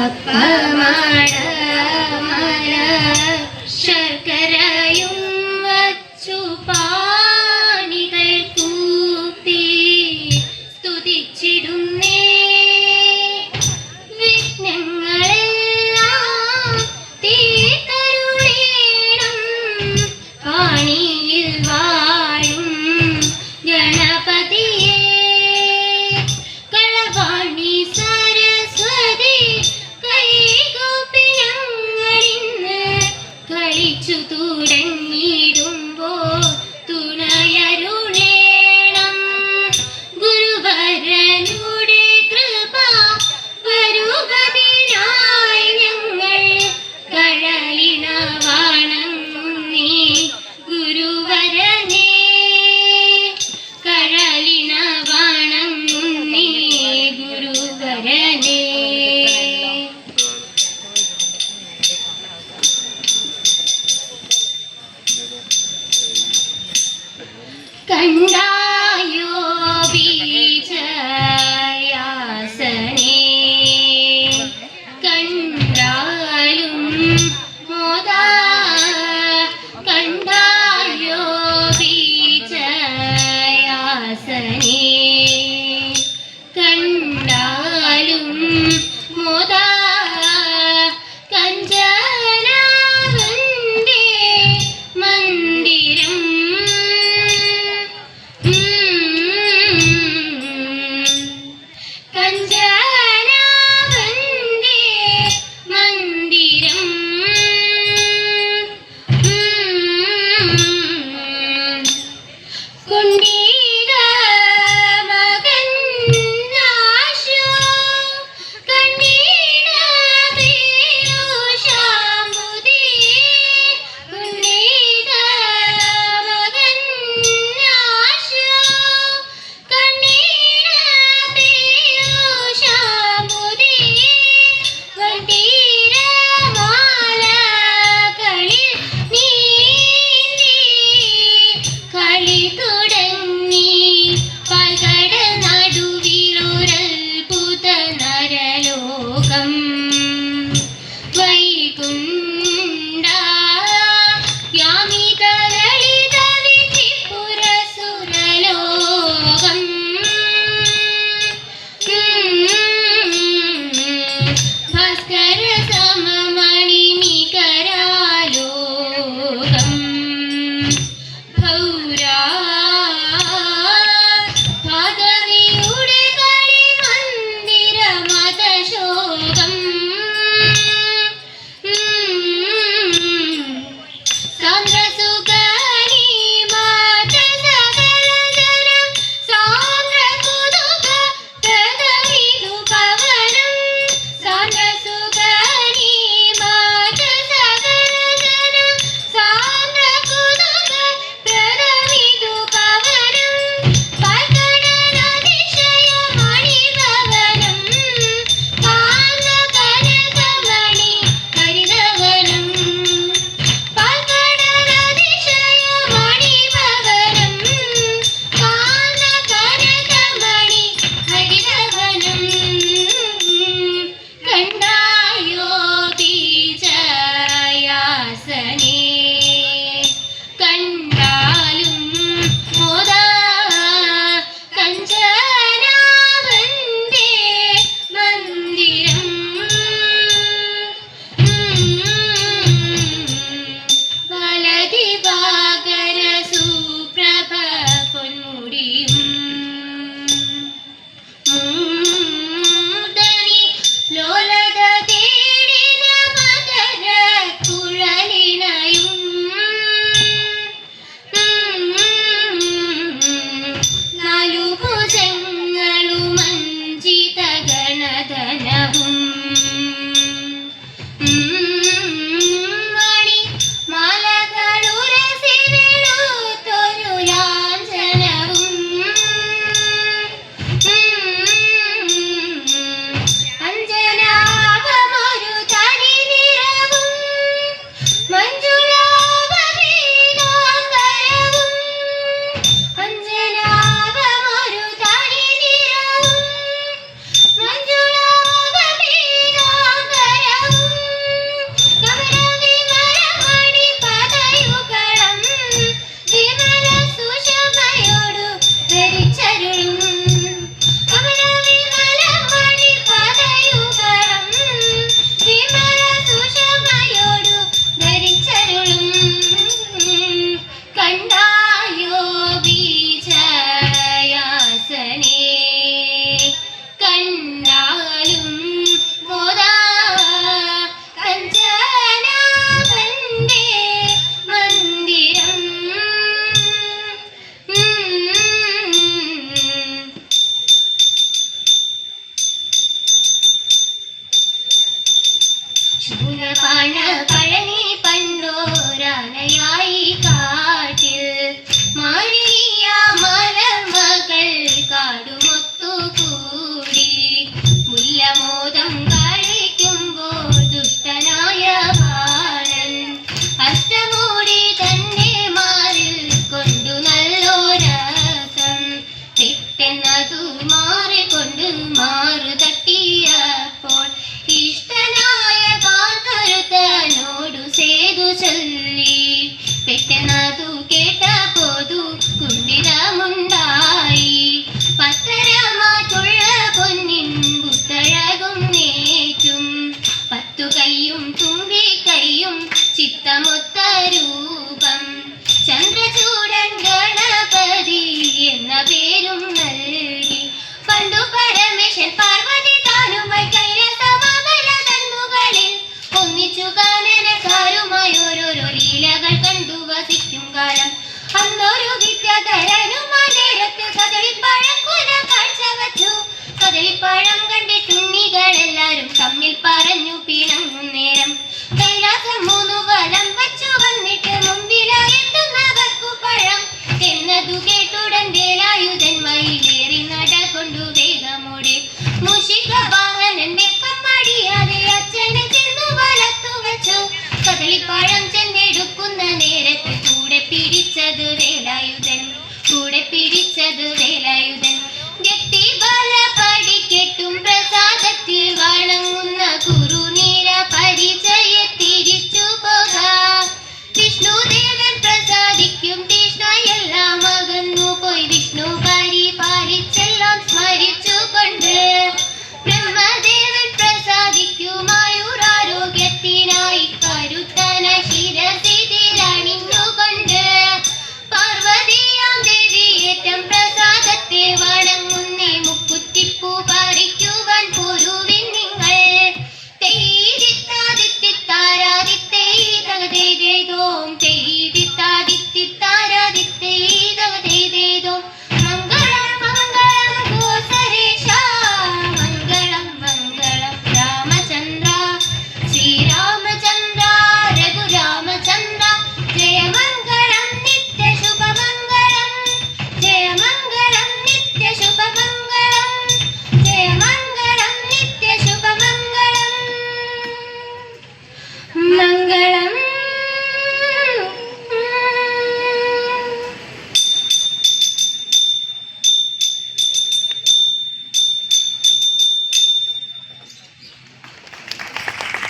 അപ്പമാട മല ശർക്കരയും വച്ചു പാണികൾ കൂപ്പി സ്തുതിച്ചിടുന്നേ. വിഘ്നങ്ങളെല്ലാം തീർത്തരുളേണം പാണിയിൽ വാഴും ഗണപതിയെ. കളവാണി സരസ്വതി കൈകൂപ്പി ഞങ്ങളിന്ന് കളിച്ചു തുടങ്ങിയിടുമ്പോൾ തുണയരുളേണം. ഗുരുവരനുടെ കൃപ വരുവതിനായി ഞങ്ങൾ കഴലിന വണങ്ങുന്നേ. ഗുരുവരനേ കഴലിന വണങ്ങുന്നേ. ഗുരുവരനേ കണ്ടായോ ബീജയാസനേ കണ്ടാലും മോദാ. കണ്ടായോ ബീജയാസനേ കണ്ടാലും മോദാ. കഞ്ചനാവന്റെ മന്ദിരം കഞ്ചനാവന്റെ മന്ദിരം കുണ്ടീര മകൻ നാശോ കണ്ടീട പീയൂഷാംബുധി. കുണ്ടീര മകൻ നാശോ കണ്ടീട പീയൂഷാംബുധി. വണ്ടീരമാലകളിൽ നീന്തി കളി തുടങ്ങി. പകട നടുവിലൊരത്ഭുത നരലോകം വൈകുണ്ഠ യാമിത ലളിത വിധിപുര സുരലോകം. ഭാസ്കര സമമണി നികരാലോകം ഭൗരാ ഭാഗവിയുടെ കളിമന്ദിര മതശോകം. സാന്ദ്രസുഖനി മാത സകലധര സാന്ദ്രകുതുക പ്രദവിധു പവനം. സാന്ദ്രസുഖനി മാത സകലധര സാന്ദ്രകുതുക സകലനും ആ നേരത്ത് കദളിപ്പഴക്കുല കാഴ്ച വച്ചു. കദളിപ്പഴം കണ്ടിട്ടുണ്ണികളെല്ലാരും തമ്മിൽ പറഞ്ഞു പിണങ്ങും നേരം. കൈലാസം 3 വലം വച്ചു വന്നിട്ട് മുമ്പിലായെത്തുന്നവർക്കു പഴം എന്നതു കേട്ടുടൻ വേലായുധൻ മയിലേറി നടകൊണ്ടു വേഗമോടെ. മൂഷിക വാഹനൻ വെക്കം മടിയാതെ അച്ഛനെ ചെന്നു വലത്തു വച്ചു. കദളിപ്പഴം ചെന്നെടുക്കുന്ന നേരത്ത് കൂടെ പിടിച്ചത് വേലായുധൻ. കൂടെ പിടിച്ചത്